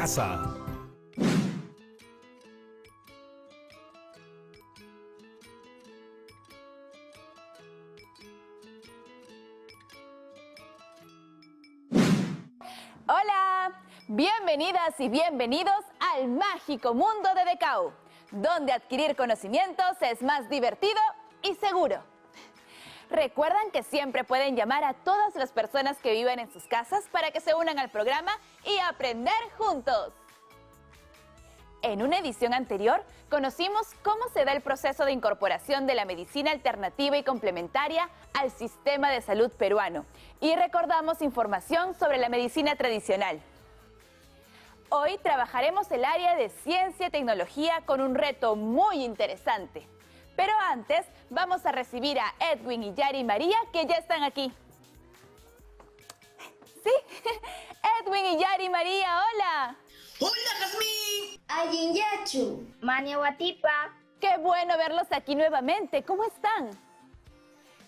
casa. Hola, bienvenidas y bienvenidos al mágico mundo de Decau, donde adquirir conocimientos es más divertido y seguro. Recuerdan que siempre pueden llamar a todas las personas que viven en sus casas para que se unan al programa y aprender juntos. En una edición anterior, conocimos cómo se da el proceso de incorporación de la medicina alternativa y complementaria al sistema de salud peruano y recordamos información sobre la medicina tradicional. Hoy trabajaremos el área de ciencia y tecnología con un reto muy interesante. Pero antes, vamos a recibir a Edwin y Yari María, que ya están aquí. ¿Sí? Edwin y Yari María, hola. ¡Hola, Jazmín! Ayinyachu. Maniawatipa. Qué bueno verlos aquí nuevamente. ¿Cómo están?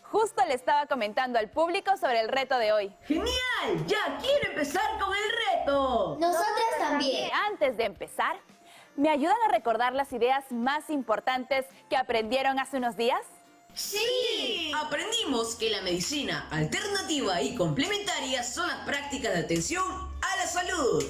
Justo le estaba comentando al público sobre el reto de hoy. ¡Genial! ¡Ya quiero empezar con el reto! Nosotras también. Antes de empezar, ¿me ayudan a recordar las ideas más importantes que aprendieron hace unos días? ¡Sí! Aprendimos que la medicina alternativa y complementaria son las prácticas de atención a la salud.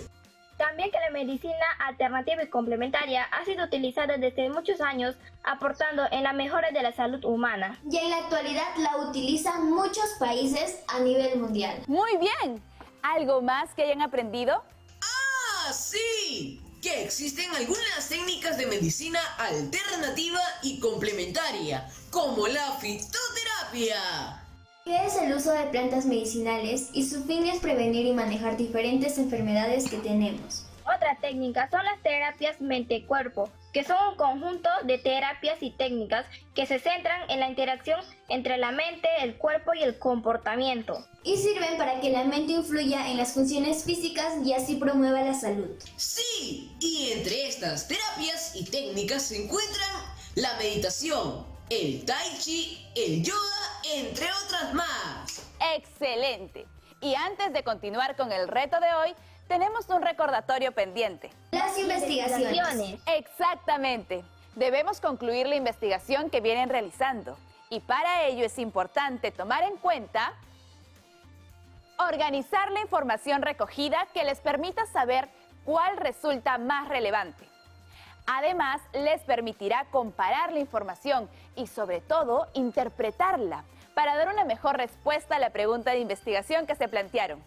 También que la medicina alternativa y complementaria ha sido utilizada desde muchos años, aportando en la mejora de la salud humana. Y en la actualidad la utilizan muchos países a nivel mundial. Muy bien. ¿Algo más que hayan aprendido? ¡Ah, sí! Que existen algunas técnicas de medicina alternativa y complementaria, como la fitoterapia. ¿Qué es el uso de plantas medicinales? Y su fin es prevenir y manejar diferentes enfermedades que tenemos. Otras técnicas son las terapias mente-cuerpo, que son un conjunto de terapias y técnicas que se centran en la interacción entre la mente, el cuerpo y el comportamiento. Y sirven para que la mente influya en las funciones físicas y así promueva la salud. ¡Sí! Y entre estas terapias y técnicas se encuentran la meditación, el tai chi, el yoga, entre otras más. ¡Excelente! Y antes de continuar con el reto de hoy, tenemos un recordatorio pendiente. Las investigaciones. Exactamente. Debemos concluir la investigación que vienen realizando. Y para ello es importante tomar en cuenta organizar la información recogida que les permita saber cuál resulta más relevante. Además, les permitirá comparar la información y, sobre todo, interpretarla para dar una mejor respuesta a la pregunta de investigación que se plantearon.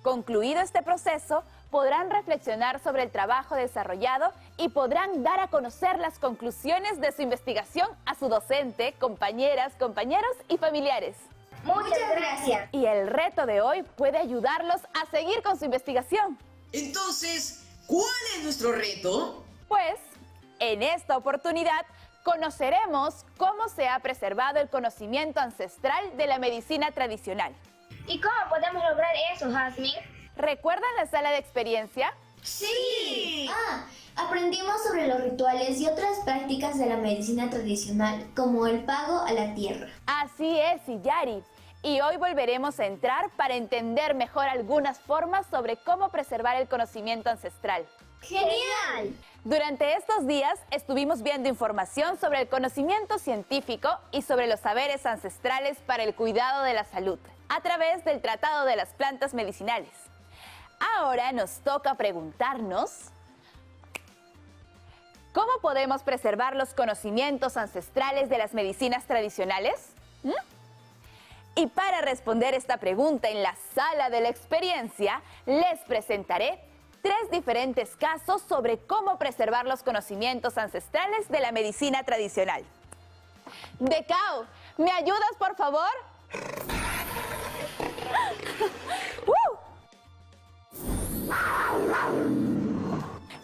Concluido este proceso, podrán reflexionar sobre el trabajo desarrollado y podrán dar a conocer las conclusiones de su investigación a su docente, compañeras, compañeros y familiares. Muchas gracias. Y el reto de hoy puede ayudarlos a seguir con su investigación. Entonces, ¿cuál es nuestro reto? Pues, en esta oportunidad, conoceremos cómo se ha preservado el conocimiento ancestral de la medicina tradicional. ¿Y cómo podemos lograr eso, Jazmín? ¿Recuerdan la sala de experiencia? ¡Sí! Aprendimos sobre los rituales y otras prácticas de la medicina tradicional, como el pago a la tierra. Así es, Yari. Y hoy volveremos a entrar para entender mejor algunas formas sobre cómo preservar el conocimiento ancestral. ¡Genial! Durante estos días estuvimos viendo información sobre el conocimiento científico y sobre los saberes ancestrales para el cuidado de la salud, a través del Tratado de las Plantas Medicinales. Ahora nos toca preguntarnos, ¿cómo podemos preservar los conocimientos ancestrales de las medicinas tradicionales? Y para responder esta pregunta en la sala de la experiencia, les presentaré 3 diferentes casos sobre cómo preservar los conocimientos ancestrales de la medicina tradicional. Decau, ¿me ayudas, por favor?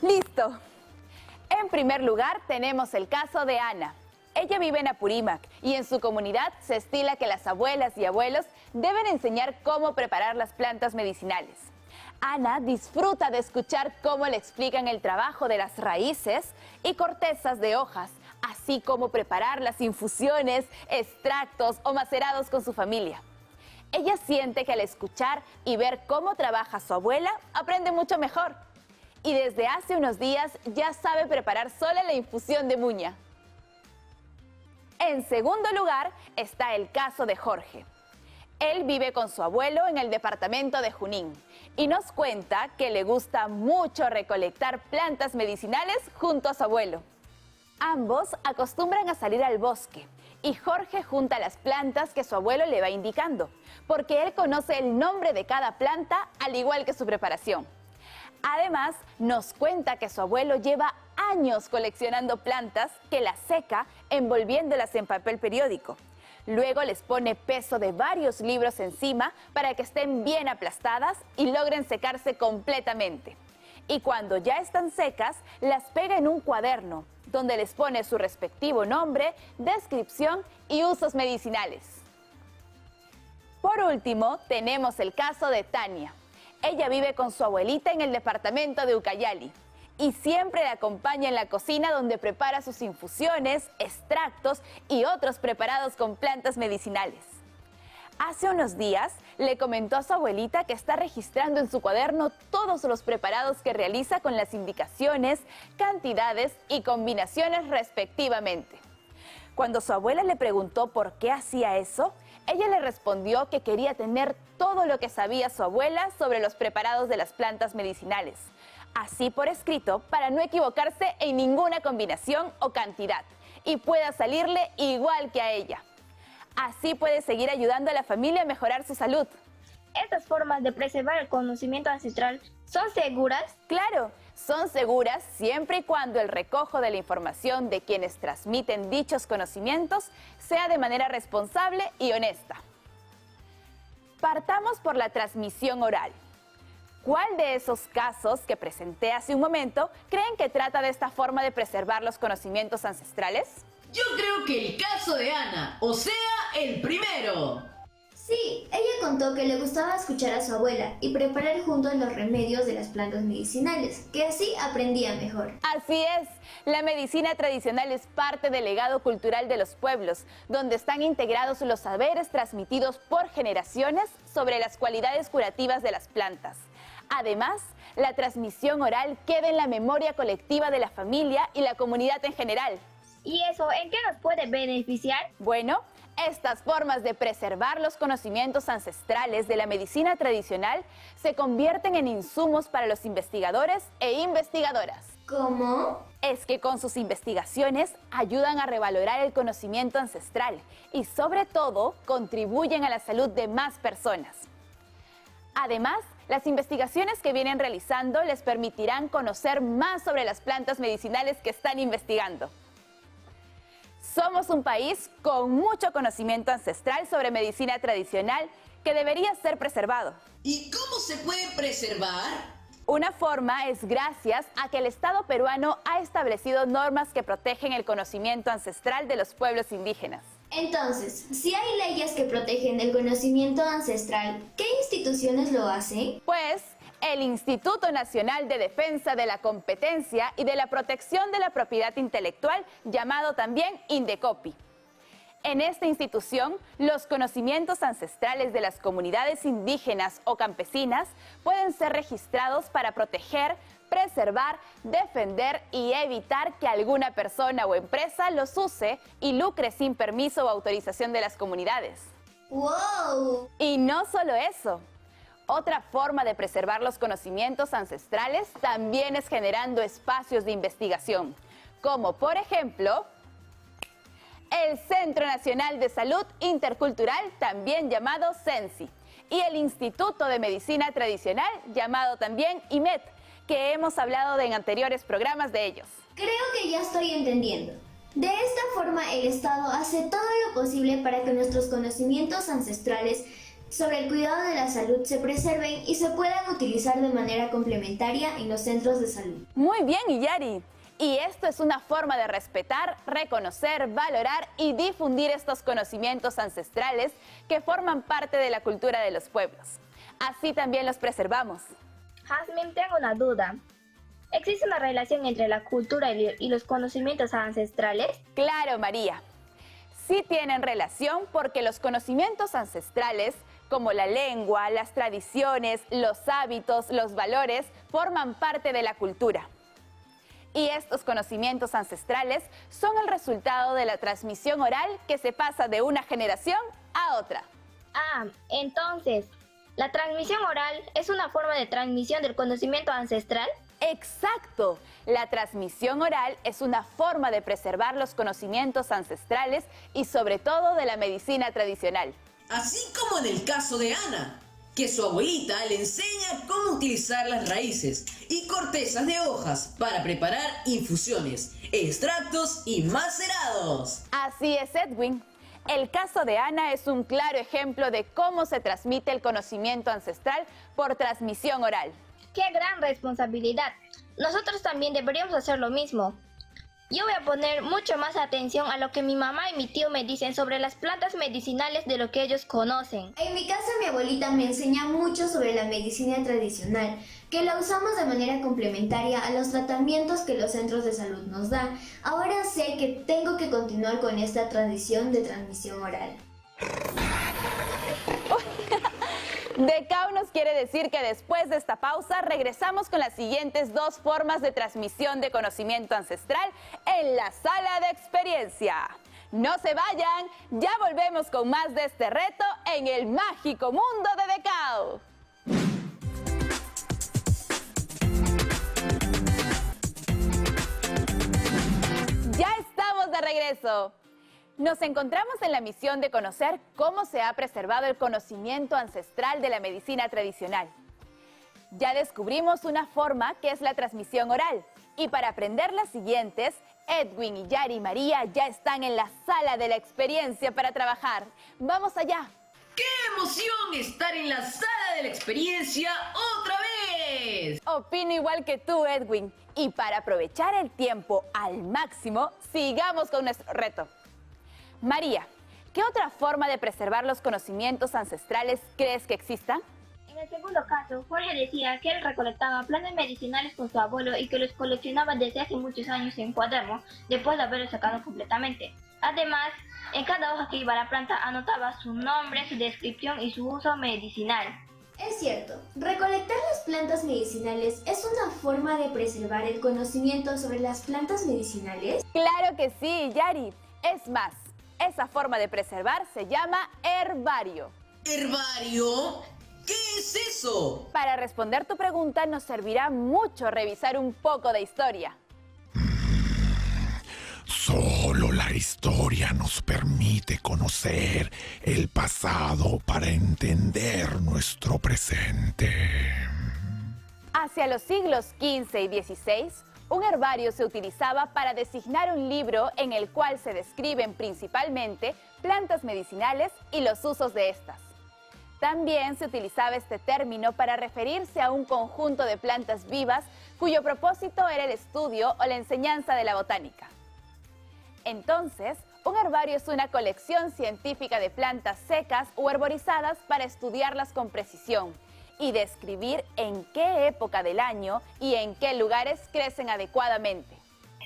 ¡Listo! En primer lugar, tenemos el caso de Ana. Ella vive en Apurímac y en su comunidad se estila que las abuelas y abuelos deben enseñar cómo preparar las plantas medicinales. Ana disfruta de escuchar cómo le explican el trabajo de las raíces y cortezas de hojas, así como preparar las infusiones, extractos o macerados con su familia. Ella siente que al escuchar y ver cómo trabaja su abuela, aprende mucho mejor. y desde hace unos días ya sabe preparar sola la infusión de muña. En segundo lugar está el caso de Jorge. Él vive con su abuelo en el departamento de Junín y nos cuenta que le gusta mucho recolectar plantas medicinales junto a su abuelo. Ambos acostumbran a salir al bosque y Jorge junta las plantas que su abuelo le va indicando, porque él conoce el nombre de cada planta al igual que su preparación. Además, nos cuenta que su abuelo lleva años coleccionando plantas que las seca envolviéndolas en papel periódico. Luego les pone peso de varios libros encima para que estén bien aplastadas y logren secarse completamente. Y cuando ya están secas, las pega en un cuaderno, donde les pone su respectivo nombre, descripción y usos medicinales. Por último, tenemos el caso de Tania. Ella vive con su abuelita en el departamento de Ucayali y siempre la acompaña en la cocina donde prepara sus infusiones, extractos y otros preparados con plantas medicinales. Hace unos días le comentó a su abuelita que está registrando en su cuaderno todos los preparados que realiza con las indicaciones, cantidades y combinaciones respectivamente. Cuando su abuela le preguntó por qué hacía eso, ella le respondió que quería tener todo lo que sabía su abuela sobre los preparados de las plantas medicinales, así por escrito para no equivocarse en ninguna combinación o cantidad y pueda salirle igual que a ella. Así puede seguir ayudando a la familia a mejorar su salud. ¿Estas formas de preservar el conocimiento ancestral son seguras? Claro, son seguras siempre y cuando el recojo de la información de quienes transmiten dichos conocimientos sea de manera responsable y honesta. Partamos por la transmisión oral. ¿Cuál de esos casos que presenté hace un momento creen que trata de esta forma de preservar los conocimientos ancestrales? Yo creo que el caso de Ana, o sea, el primero. Sí, ella contó que le gustaba escuchar a su abuela y preparar juntos los remedios de las plantas medicinales, que así aprendía mejor. Así es, la medicina tradicional es parte del legado cultural de los pueblos, donde están integrados los saberes transmitidos por generaciones sobre las cualidades curativas de las plantas. Además, la transmisión oral queda en la memoria colectiva de la familia y la comunidad en general. ¿Y eso en qué nos puede beneficiar? Bueno, estas formas de preservar los conocimientos ancestrales de la medicina tradicional se convierten en insumos para los investigadores e investigadoras. ¿Cómo? Es que con sus investigaciones ayudan a revalorar el conocimiento ancestral y sobre todo contribuyen a la salud de más personas. Además, las investigaciones que vienen realizando les permitirán conocer más sobre las plantas medicinales que están investigando. Somos un país con mucho conocimiento ancestral sobre medicina tradicional que debería ser preservado. ¿Y cómo se puede preservar? Una forma es gracias a que el Estado peruano ha establecido normas que protegen el conocimiento ancestral de los pueblos indígenas. Entonces, si hay leyes que protegen el conocimiento ancestral, ¿qué instituciones lo hacen? Pues el Instituto Nacional de Defensa de la Competencia y de la Protección de la Propiedad Intelectual, llamado también INDECOPI. En esta institución, los conocimientos ancestrales de las comunidades indígenas o campesinas pueden ser registrados para proteger, preservar, defender y evitar que alguna persona o empresa los use y lucre sin permiso o autorización de las comunidades. ¡Wow! Y no solo eso. Otra forma de preservar los conocimientos ancestrales también es generando espacios de investigación, como por ejemplo el Centro Nacional de Salud Intercultural, también llamado CENSI, y el Instituto de Medicina Tradicional, llamado también IMET, que hemos hablado en anteriores programas de ellos. Creo que ya estoy entendiendo. De esta forma, el Estado hace todo lo posible para que nuestros conocimientos ancestrales sobre el cuidado de la salud se preserven y se puedan utilizar de manera complementaria en los centros de salud. Muy bien, Iyari. Y esto es una forma de respetar, reconocer, valorar y difundir estos conocimientos ancestrales que forman parte de la cultura de los pueblos. Así también los preservamos. Jazmín, tengo una duda. ¿Existe una relación entre la cultura y los conocimientos ancestrales? Claro, María. Sí tienen relación porque los conocimientos ancestrales, como la lengua, las tradiciones, los hábitos, los valores, forman parte de la cultura. Y estos conocimientos ancestrales son el resultado de la transmisión oral que se pasa de una generación a otra. Ah, entonces, ¿la transmisión oral es una forma de transmisión del conocimiento ancestral? ¡Exacto! La transmisión oral es una forma de preservar los conocimientos ancestrales y sobre todo de la medicina tradicional. Así como en el caso de Ana, que su abuelita le enseña cómo utilizar las raíces y cortezas de hojas para preparar infusiones, extractos y macerados. Así es, Edwin. El caso de Ana es un claro ejemplo de cómo se transmite el conocimiento ancestral por transmisión oral. ¡Qué gran responsabilidad! Nosotros también deberíamos hacer lo mismo. Yo voy a poner mucho más atención a lo que mi mamá y mi tío me dicen sobre las plantas medicinales de lo que ellos conocen. En mi casa mi abuelita me enseña mucho sobre la medicina tradicional, que la usamos de manera complementaria a los tratamientos que los centros de salud nos dan. Ahora sé que tengo que continuar con esta tradición de transmisión oral. DECAU nos quiere decir que después de esta pausa regresamos con las siguientes dos formas de transmisión de conocimiento ancestral en la sala de experiencia. No se vayan, ya volvemos con más de este reto en el mágico mundo de DECAU. Ya estamos de regreso. Nos encontramos en la misión de conocer cómo se ha preservado el conocimiento ancestral de la medicina tradicional. Ya descubrimos una forma que es la transmisión oral. Y para aprender las siguientes, Edwin y Yari y María ya están en la sala de la experiencia para trabajar. ¡Vamos allá! ¡Qué emoción estar en la sala de la experiencia otra vez! Opino igual que tú, Edwin. Y para aprovechar el tiempo al máximo, sigamos con nuestro reto. María, ¿qué otra forma de preservar los conocimientos ancestrales crees que exista? En el segundo caso, Jorge decía que él recolectaba plantas medicinales con su abuelo y que los coleccionaba desde hace muchos años en cuadernos, después de haberlos sacado completamente. Además, en cada hoja que iba a la planta anotaba su nombre, su descripción y su uso medicinal. Es cierto, recolectar las plantas medicinales es una forma de preservar el conocimiento sobre las plantas medicinales. Claro que sí, Yari. Es más, esa forma de preservar se llama herbario. ¿Herbario? ¿Qué es eso? Para responder tu pregunta nos servirá mucho revisar un poco de historia. Solo la historia nos permite conocer el pasado para entender nuestro presente. Hacia los siglos XV y XVI, un herbario se utilizaba para designar un libro en el cual se describen principalmente plantas medicinales y los usos de estas. También se utilizaba este término para referirse a un conjunto de plantas vivas cuyo propósito era el estudio o la enseñanza de la botánica. Entonces, un herbario es una colección científica de plantas secas o herborizadas para estudiarlas con precisión y describir en qué época del año y en qué lugares crecen adecuadamente.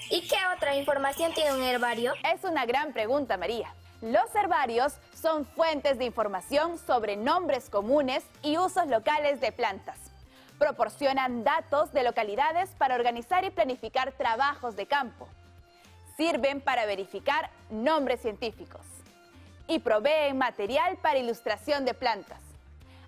¿Y qué otra información tiene un herbario? Es una gran pregunta, María. Los herbarios son fuentes de información sobre nombres comunes y usos locales de plantas. Proporcionan datos de localidades para organizar y planificar trabajos de campo. Sirven para verificar nombres científicos. Y proveen material para ilustración de plantas.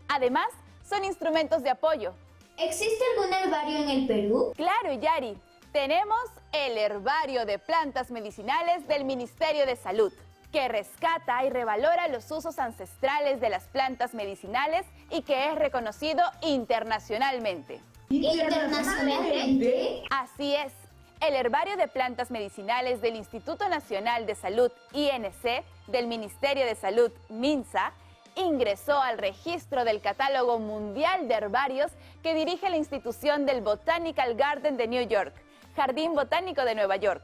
Además, son instrumentos de apoyo. ¿Existe algún herbario en el Perú? Claro, Yari. Tenemos el Herbario de Plantas Medicinales del Ministerio de Salud, que rescata y revalora los usos ancestrales de las plantas medicinales y que es reconocido internacionalmente. ¿Internacionalmente? Así es. El Herbario de Plantas Medicinales del Instituto Nacional de Salud, INC, del Ministerio de Salud, MINSA, ingresó al registro del Catálogo Mundial de Herbarios que dirige la institución del Botanical Garden de New York, Jardín Botánico de Nueva York.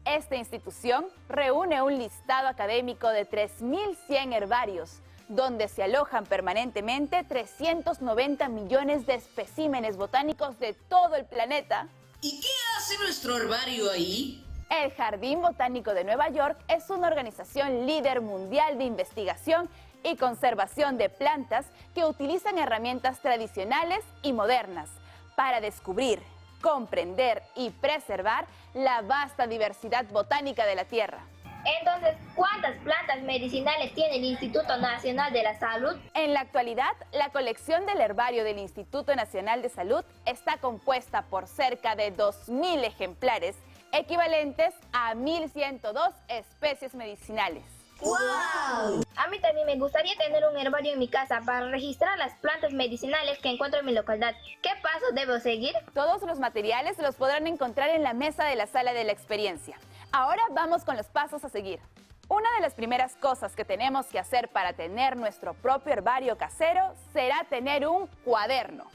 Esta institución reúne un listado académico de 3.100 herbarios, donde se alojan permanentemente 390 millones de especímenes botánicos de todo el planeta. ¿Y qué hace nuestro herbario ahí? El Jardín Botánico de Nueva York es una organización líder mundial de investigación y conservación de plantas que utilizan herramientas tradicionales y modernas para descubrir, comprender y preservar la vasta diversidad botánica de la Tierra. Entonces, ¿cuántas plantas medicinales tiene el Instituto Nacional de la Salud? En la actualidad, la colección del herbario del Instituto Nacional de Salud está compuesta por cerca de 2.000 ejemplares, equivalentes a 1.102 especies medicinales. ¡Wow! A mí también me gustaría tener un herbario en mi casa para registrar las plantas medicinales que encuentro en mi localidad. ¿Qué pasos debo seguir? Todos los materiales los podrán encontrar en la mesa de la sala de la experiencia. Ahora vamos con los pasos a seguir. Una de las primeras cosas que tenemos que hacer para tener nuestro propio herbario casero será tener un cuaderno,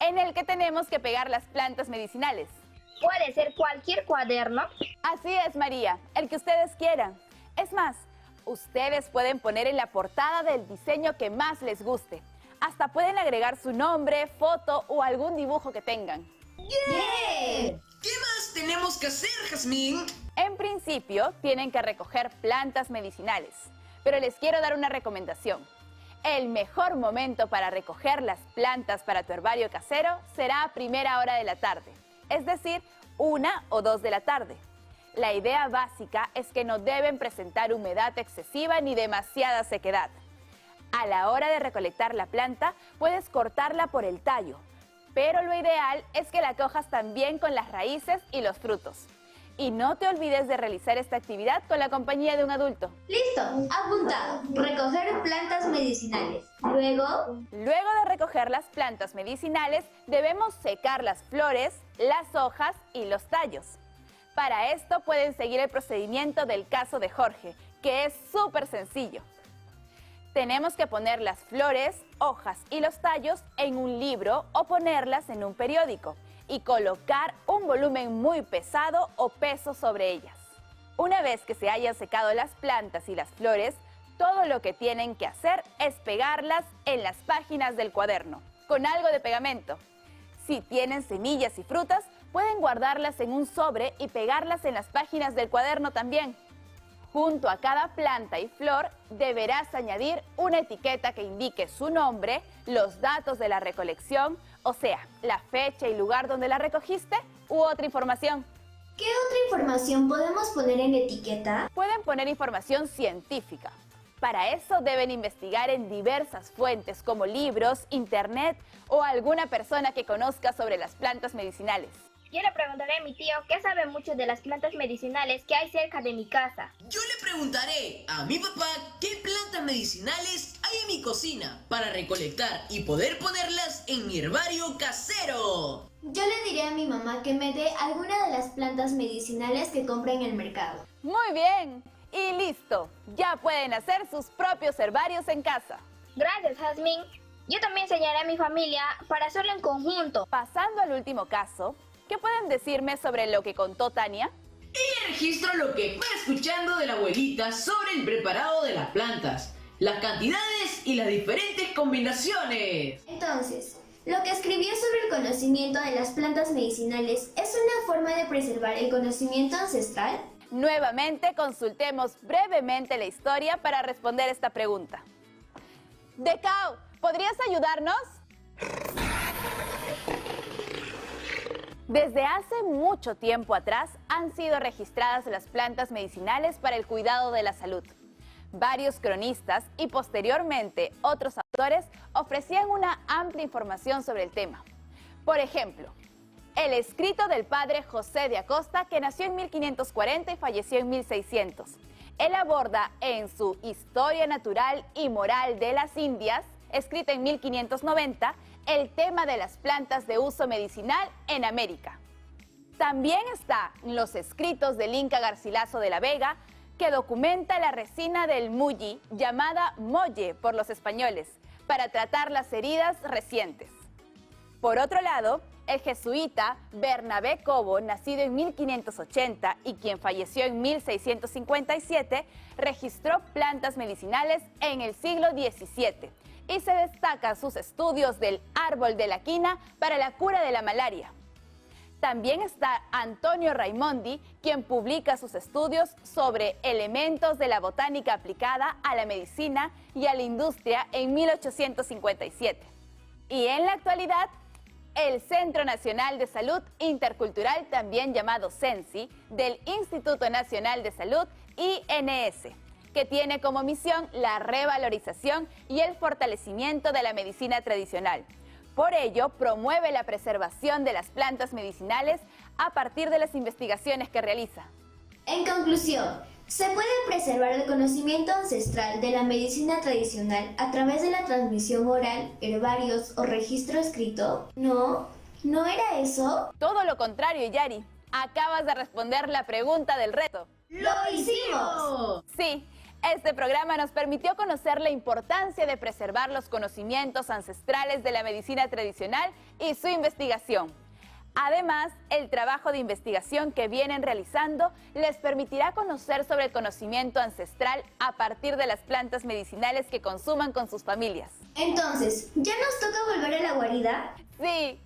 en el que tenemos que pegar las plantas medicinales. ¿Puede ser cualquier cuaderno? Así es, María, el que ustedes quieran. Es más, ustedes pueden poner en la portada del diseño que más les guste. Hasta pueden agregar su nombre, foto o algún dibujo que tengan. ¿Qué más tenemos que hacer, Jazmín? En principio, tienen que recoger plantas medicinales, pero les quiero dar una recomendación. El mejor momento para recoger las plantas para tu herbario casero será a primera hora de la tarde, es decir, 1 o 2 de la tarde. La idea básica es que no deben presentar humedad excesiva ni demasiada sequedad. A la hora de recolectar la planta, puedes cortarla por el tallo, pero lo ideal es que la cojas también con las raíces y los frutos. Y no te olvides de realizar esta actividad con la compañía de un adulto. Listo, apuntado. Recoger plantas medicinales. Luego, Luego de recoger las plantas medicinales, debemos secar las flores, las hojas y los tallos. Para esto pueden seguir el procedimiento del caso de Jorge, que es súper sencillo. Tenemos que poner las flores, hojas y los tallos en un libro o ponerlas en un periódico y colocar un volumen muy pesado o peso sobre ellas. Una vez que se hayan secado las plantas y las flores, todo lo que tienen que hacer es pegarlas en las páginas del cuaderno, con algo de pegamento. Si tienen semillas y frutas, pueden guardarlas en un sobre y pegarlas en las páginas del cuaderno también. Junto a cada planta y flor deberás añadir una etiqueta que indique su nombre, los datos de la recolección, o sea, la fecha y lugar donde la recogiste u otra información. ¿qué otra información podemos poner en la etiqueta? Pueden poner información científica. Para eso deben investigar en diversas fuentes como libros, internet o alguna persona que conozca sobre las plantas medicinales. Yo le preguntaré a mi tío que sabe mucho de las plantas medicinales que hay cerca de mi casa. Yo le preguntaré a mi papá qué plantas medicinales hay en mi cocina para recolectar y poder ponerlas en mi herbario casero. Yo le diré a mi mamá que me dé alguna de las plantas medicinales que compra en el mercado. Muy bien, y listo. Ya pueden hacer sus propios herbarios en casa. Gracias, Jazmín. Yo también enseñaré a mi familia para hacerlo en conjunto. Pasando al último caso, ¿qué pueden decirme sobre lo que contó Tania? Ella registra lo que fue escuchando de la abuelita sobre el preparado de las plantas, las cantidades y las diferentes combinaciones. Entonces, lo que escribió sobre el conocimiento de las plantas medicinales es una forma de preservar el conocimiento ancestral. Nuevamente consultemos brevemente la historia para responder esta pregunta. Decao, ¿podrías ayudarnos? Desde hace mucho tiempo atrás han sido registradas las plantas medicinales para el cuidado de la salud. Varios cronistas y posteriormente otros autores ofrecían una amplia información sobre el tema. Por ejemplo, el escrito del padre José de Acosta, que nació en 1540 y falleció en 1600. Él aborda en su Historia Natural y Moral de las Indias, escrita en 1590, el tema de las plantas de uso medicinal en América. También están los escritos del Inca Garcilaso de la Vega, que documenta la resina del mulli, llamada molle por los españoles, para tratar las heridas recientes. Por otro lado, el jesuita Bernabé Cobo, nacido en 1580 y quien falleció en 1657, registró plantas medicinales en el siglo XVII y se destacan sus estudios del árbol de la quina para la cura de la malaria. También está Antonio Raimondi, quien publica sus estudios sobre elementos de la botánica aplicada a la medicina y a la industria en 1857. Y en la actualidad, el Centro Nacional de Salud Intercultural, también llamado CENSI, del Instituto Nacional de Salud, INS, que tiene como misión la revalorización y el fortalecimiento de la medicina tradicional. Por ello, promueve la preservación de las plantas medicinales a partir de las investigaciones que realiza. En conclusión, ¿se puede preservar el conocimiento ancestral de la medicina tradicional a través de la transmisión oral, herbarios o registro escrito? No era eso. Todo lo contrario, Yari. Acabas de responder la pregunta del reto. ¡Lo hicimos! Sí, este programa nos permitió conocer la importancia de preservar los conocimientos ancestrales de la medicina tradicional y su investigación. Además, el trabajo de investigación que vienen realizando les permitirá conocer sobre el conocimiento ancestral a partir de las plantas medicinales que consuman con sus familias. Entonces, ¿ya nos toca volver a la guarida? Sí.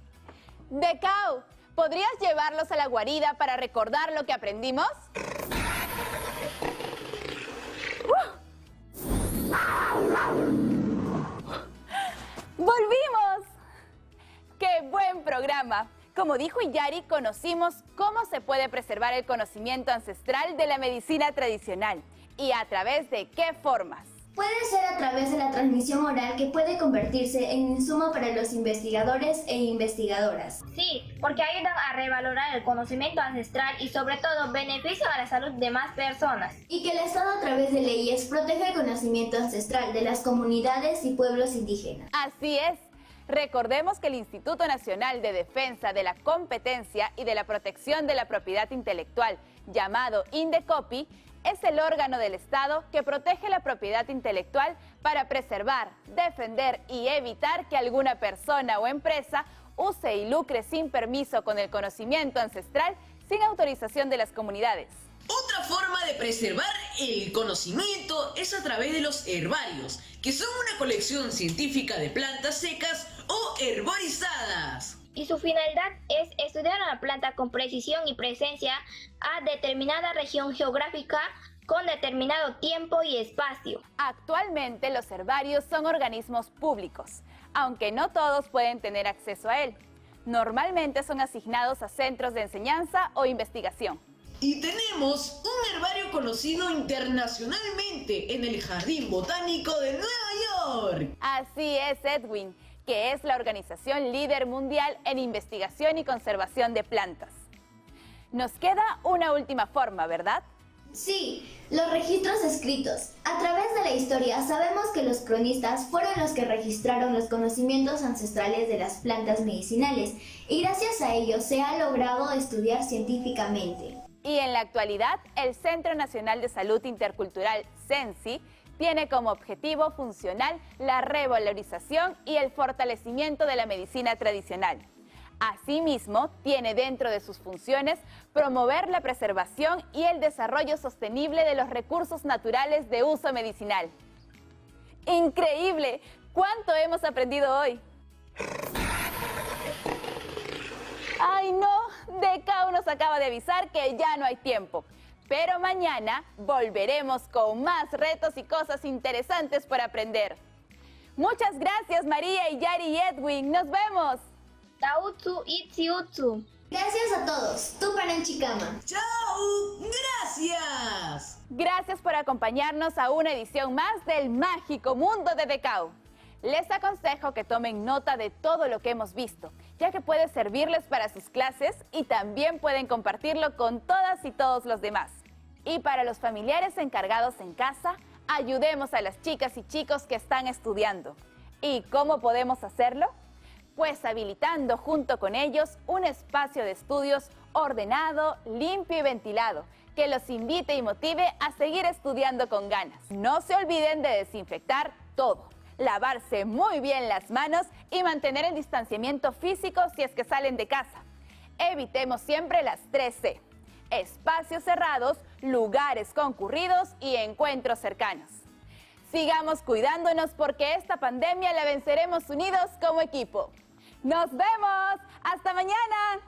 Decau, ¿podrías llevarlos a la guarida para recordar lo que aprendimos? ¡Volvimos! ¡Qué buen programa! Como dijo Iyari, conocimos cómo se puede preservar el conocimiento ancestral de la medicina tradicional y a través de qué formas. Puede ser a través de la transmisión oral, que puede convertirse en insumo para los investigadores e investigadoras. Sí, porque ayudan a revalorar el conocimiento ancestral y sobre todo benefician a la salud de más personas. Y que el Estado a través de leyes protege el conocimiento ancestral de las comunidades y pueblos indígenas. Así es. Recordemos que el Instituto Nacional de Defensa de la Competencia y de la Protección de la Propiedad Intelectual, llamado INDECOPI, es el órgano del Estado que protege la propiedad intelectual para preservar, defender y evitar que alguna persona o empresa use y lucre sin permiso con el conocimiento ancestral sin autorización de las comunidades. Otra forma de preservar el conocimiento es a través de los herbarios, que son una colección científica de plantas secas o herborizadas. Y su finalidad es estudiar a la planta con precisión y presencia a determinada región geográfica con determinado tiempo y espacio. Actualmente los herbarios son organismos públicos, aunque no todos pueden tener acceso a él. Normalmente son asignados a centros de enseñanza o investigación. Y tenemos un herbario conocido internacionalmente en el Jardín Botánico de Nueva York. Así es, Edwin, que es la organización líder mundial en investigación y conservación de plantas. Nos queda una última forma, ¿verdad? Sí, los registros escritos. A través de la historia sabemos que los cronistas fueron los que registraron los conocimientos ancestrales de las plantas medicinales y gracias a ellos se ha logrado estudiar científicamente. Y en la actualidad, el Centro Nacional de Salud Intercultural, CENSI, tiene como objetivo funcional la revalorización y el fortalecimiento de la medicina tradicional. Asimismo, tiene dentro de sus funciones promover la preservación y el desarrollo sostenible de los recursos naturales de uso medicinal. ¡Increíble! ¿Cuánto hemos aprendido hoy? ¡Ay, no! Decau nos acaba de avisar que ya no hay tiempo. Pero mañana volveremos con más retos y cosas interesantes por aprender. Muchas gracias, María, Iyari y Edwin. ¡Nos vemos! Tautsu Itziutsu. Gracias a todos. Tuparan Chicama. ¡Chao! ¡Gracias! Gracias por acompañarnos a una edición más del Mágico Mundo de Decau. Les aconsejo que tomen nota de todo lo que hemos visto, ya que puede servirles para sus clases y también pueden compartirlo con todas y todos los demás. Y para los familiares encargados en casa, ayudemos a las chicas y chicos que están estudiando. ¿Y cómo podemos hacerlo? Pues habilitando junto con ellos un espacio de estudios ordenado, limpio y ventilado, que los invite y motive a seguir estudiando con ganas. No se olviden de desinfectar todo, lavarse muy bien las manos y mantener el distanciamiento físico si es que salen de casa. Evitemos siempre las 3C: espacios cerrados, lugares concurridos y encuentros cercanos. Sigamos cuidándonos porque esta pandemia la venceremos unidos como equipo. ¡Nos vemos! ¡Hasta mañana!